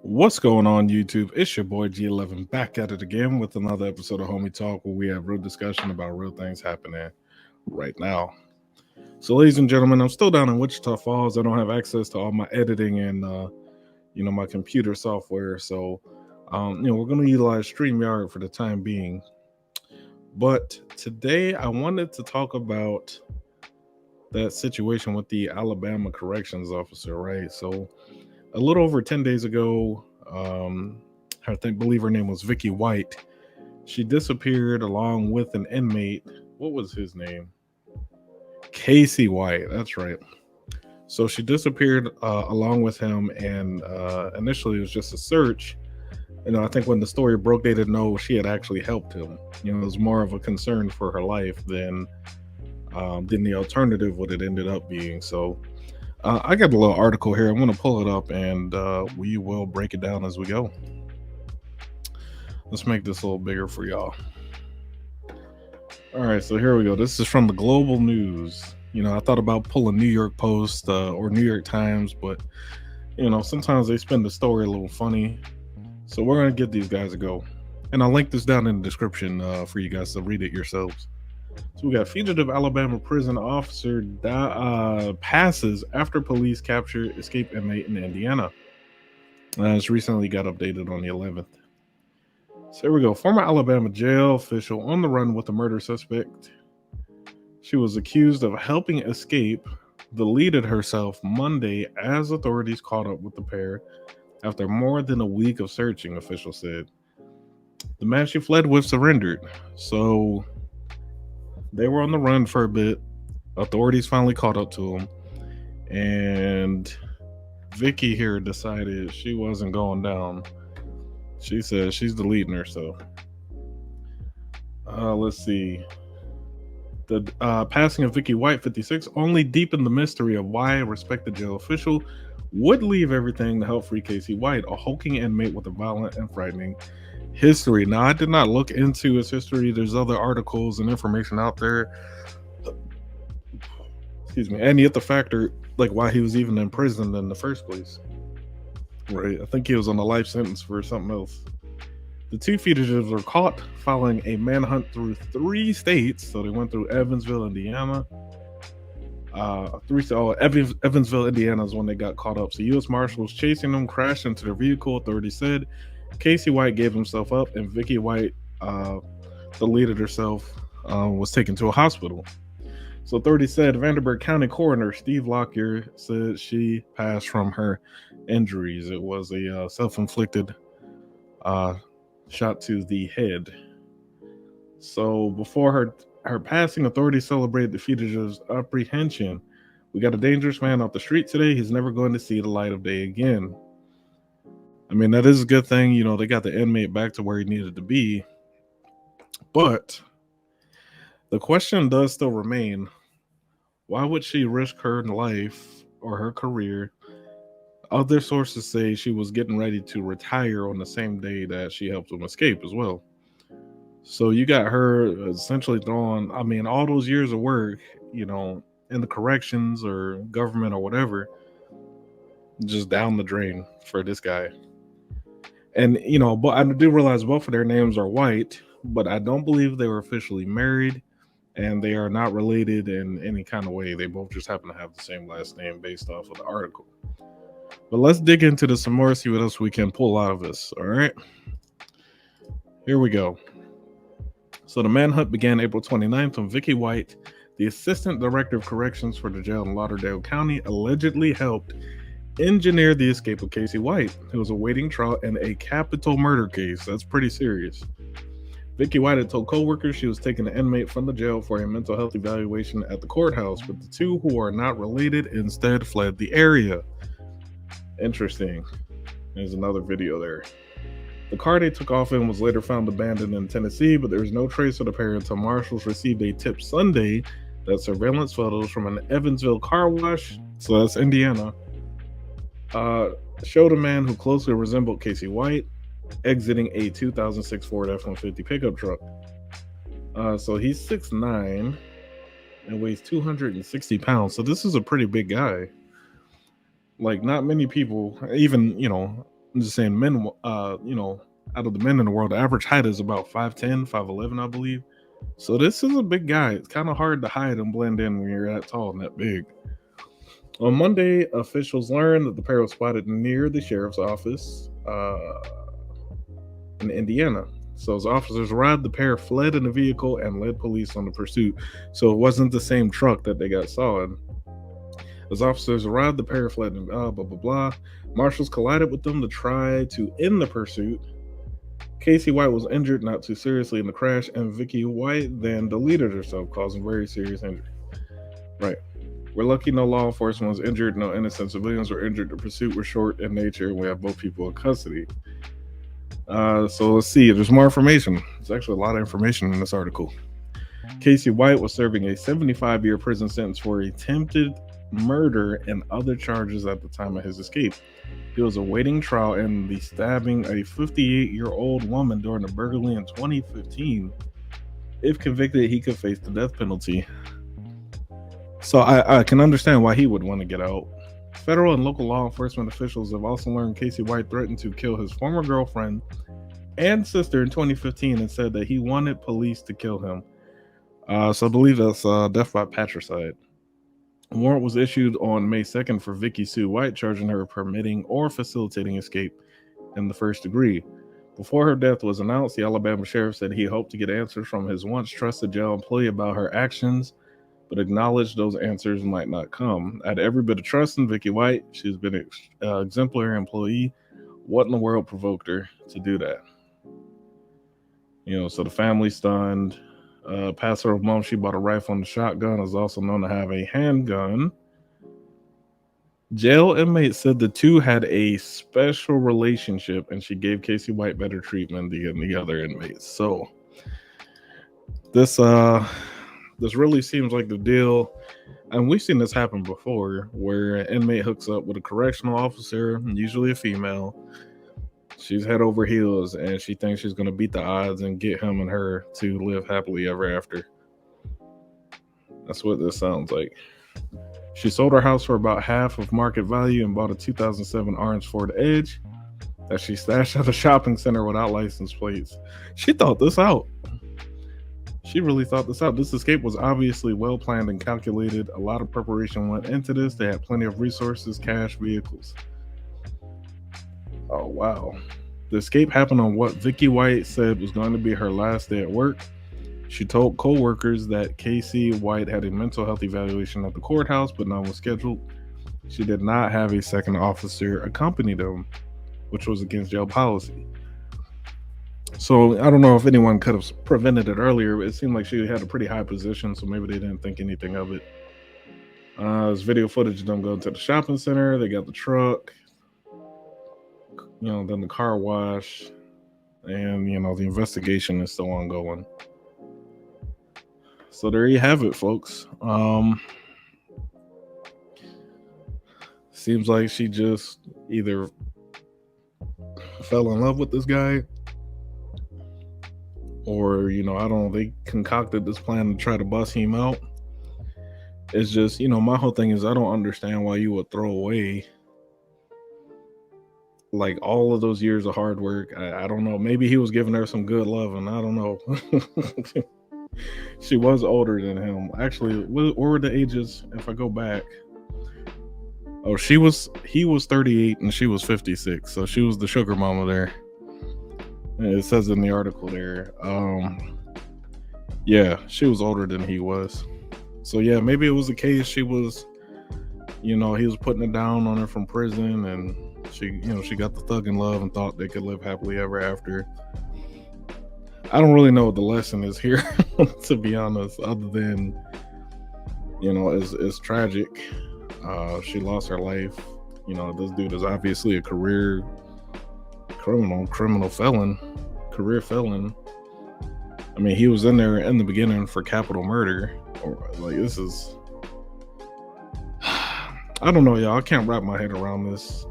What's going on, YouTube? It's your boy G11 back at it again with another episode of Homie Talk where we have real discussion about real things happening right now. So, ladies and gentlemen, I'm still down in Wichita Falls. I don't have access to all my editing and my computer software. So, we're going to utilize StreamYard for the time being. But today, I wanted to talk about that situation with the Alabama corrections officer, right? So, a little over 10 days ago, believe her name was Vicky White. She disappeared along with an inmate. What was his name? Casey White. That's right. So she disappeared along with him, and initially it was just a search. I think when the story broke, they didn't know she had actually helped him. It was more of a concern for her life than the alternative what it ended up being. So I got a little article here. I'm going to pull it up, and we will break it down as we go. Let's make this a little bigger for y'all. All right, so here we go. This is from the Global News. I thought about pulling New York Post or New York Times, but sometimes they spin the story a little funny. So we're gonna give these guys a go, and I'll link this down in the description for you guys to read it yourselves. So we got fugitive Alabama prison officer passes after police capture escape inmate in Indiana. This recently got updated on the 11th. So here we go. Former Alabama jail official on the run with a murder suspect. She was accused of helping escape, deleted herself Monday as authorities caught up with the pair after more than a week of searching, officials said. The man she fled with surrendered. So they were on the run for a bit. Authorities finally caught up to him. And Vicky here decided she wasn't going down. She says she's deleting herself. Let's see. The passing of Vicky White, 56, only deepened the mystery of why a respected jail official would leave everything to help free Casey White, a hulking inmate with a violent and frightening history. Now, I did not look into his history. There's other articles and information out there. Excuse me. And you have to factor like why he was even in prison in the first place. Right. I think he was on a life sentence for something else. The two fugitives were caught following a manhunt through 3 states. So they went through Evansville, Indiana. Evansville, Indiana is when they got caught up. So U.S. Marshals chasing them crashed into their vehicle. Authorities said Casey White gave himself up, and Vicky White deleted herself, was taken to a hospital. So authorities said Vanderbilt County Coroner Steve Lockyer said she passed from her injuries. It was a self-inflicted shot to the head. So before her passing, authorities celebrated the fugitive's apprehension. We got a dangerous man off the street today. He's never going to see the light of day again. I mean, that is a good thing. They got the inmate back to where he needed to be. But the question does still remain, why would she risk her life or her career? Other sources say she was getting ready to retire on the same day that she helped him escape as well. So you got her essentially throwing, all those years of work, in the corrections or government or whatever, just down the drain for this guy. And, but I do realize both of their names are White, but I don't believe they were officially married, and they are not related in any kind of way. They both just happen to have the same last name based off of the article. But let's dig into this some more, see what else we can pull out of this. All right. Here we go. So the manhunt began April 29th when Vicky White, the assistant director of corrections for the jail in Lauderdale County, allegedly helped engineer the escape of Casey White, who was awaiting trial in a capital murder case. That's pretty serious. Vicky White had told co-workers she was taking an inmate from the jail for a mental health evaluation at the courthouse, but the two, who are not related, instead fled the area. Interesting. There's another video there. The car they took off in was later found abandoned in Tennessee, but there was no trace of the pair until marshals received a tip Sunday that surveillance photos from an Evansville car wash, so that's Indiana, showed a man who closely resembled Casey White exiting a 2006 Ford F-150 pickup truck. So he's 6'9" and weighs 260 pounds. So this is a pretty big guy. Like, not many people, even, I'm just saying men, out of the men in the world, the average height is about 5'10", 5'11", I believe. So this is a big guy. It's kind of hard to hide and blend in when you're that tall and that big. On Monday, officials learned that the pair was spotted near the sheriff's office in Indiana. So as officers arrived, the pair fled in a vehicle and led police on the pursuit. So it wasn't the same truck that they got saw in. As officers arrived, the pair fled and blah, blah, blah. Marshals collided with them to try to end the pursuit. Casey White was injured not too seriously in the crash, and Vicky White then deleted herself, causing very serious injury. Right. We're lucky no law enforcement was injured, no innocent civilians were injured. The pursuit was short in nature, and we have both people in custody. So let's see. There's more information. There's actually a lot of information in this article. Casey White was serving a 75-year prison sentence for attempted murder and other charges at the time of his escape. He was awaiting trial in the stabbing a 58-year-old woman during a burglary in 2015. If convicted, he could face the death penalty. So I can understand why he would want to get out. Federal and local law enforcement officials have also learned Casey White threatened to kill his former girlfriend and sister in 2015 and said that he wanted police to kill him. So I believe that's death by patricide. A warrant was issued on May 2nd for Vicky Sue White, charging her with permitting or facilitating escape in the first degree. Before her death was announced, the Alabama sheriff said he hoped to get answers from his once trusted jail employee about her actions, but acknowledged those answers might not come. I had every bit of trust in Vicky White. She's been an exemplary employee. What in the world provoked her to do that? So the family stunned. Pastor of mom, she bought a rifle and a shotgun, is also known to have a handgun. Jail inmates said the two had a special relationship, and she gave Casey White better treatment than the other inmates. So this really seems like the deal, and we've seen this happen before, where an inmate hooks up with a correctional officer, usually a female. She's head over heels, and she thinks she's going to beat the odds and get him and her to live happily ever after. That's what this sounds like. She sold her house for about half of market value and bought a 2007 orange Ford Edge that she stashed at a shopping center without license plates. She thought this out. She really thought this out. This escape was obviously well planned and calculated. A lot of preparation went into this. They had plenty of resources, cash, vehicles. Oh, wow. The escape happened on what Vicky White said was going to be her last day at work. She told co-workers that Casey White had a mental health evaluation at the courthouse, but none was scheduled. She did not have a second officer accompany them, which was against jail policy. So I don't know if anyone could have prevented it earlier. It seemed like she had a pretty high position, so maybe they didn't think anything of it. There's video footage of them going to the shopping center. They got the truck. Then the car wash, and the investigation is still ongoing. So there you have it, folks. Seems like she just either fell in love with this guy, or I don't know, they concocted this plan to try to bust him out. It's just, my whole thing is I don't understand why you would throw away like all of those years of hard work. I don't know. Maybe he was giving her some good love, and I don't know. She was older than him. Actually, what were the ages? If I go back, he was 38 and she was 56. So she was the sugar mama there. It says in the article there. Yeah, she was older than he was. So yeah, maybe it was the case she was, he was putting it down on her from prison, and she got the thug in love and thought they could live happily ever after. I don't really know what the lesson is here, to be honest, other than, it's tragic. She lost her life. This dude is obviously a career felon. I mean, he was in there in the beginning for capital murder. This is, I don't know, y'all. I can't wrap my head around this.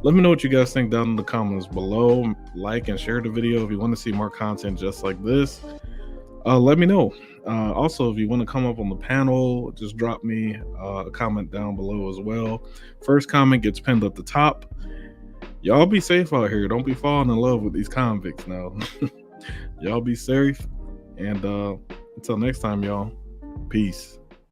Let me know what you guys think down in the comments below. Like and share the video if you want to see more content just like this. Let me know. Also, if you want to come up on the panel, just drop me a comment down below as well. First comment gets pinned at the top. Y'all be safe out here. Don't be falling in love with these convicts now. Y'all be safe. And until next time, y'all. Peace.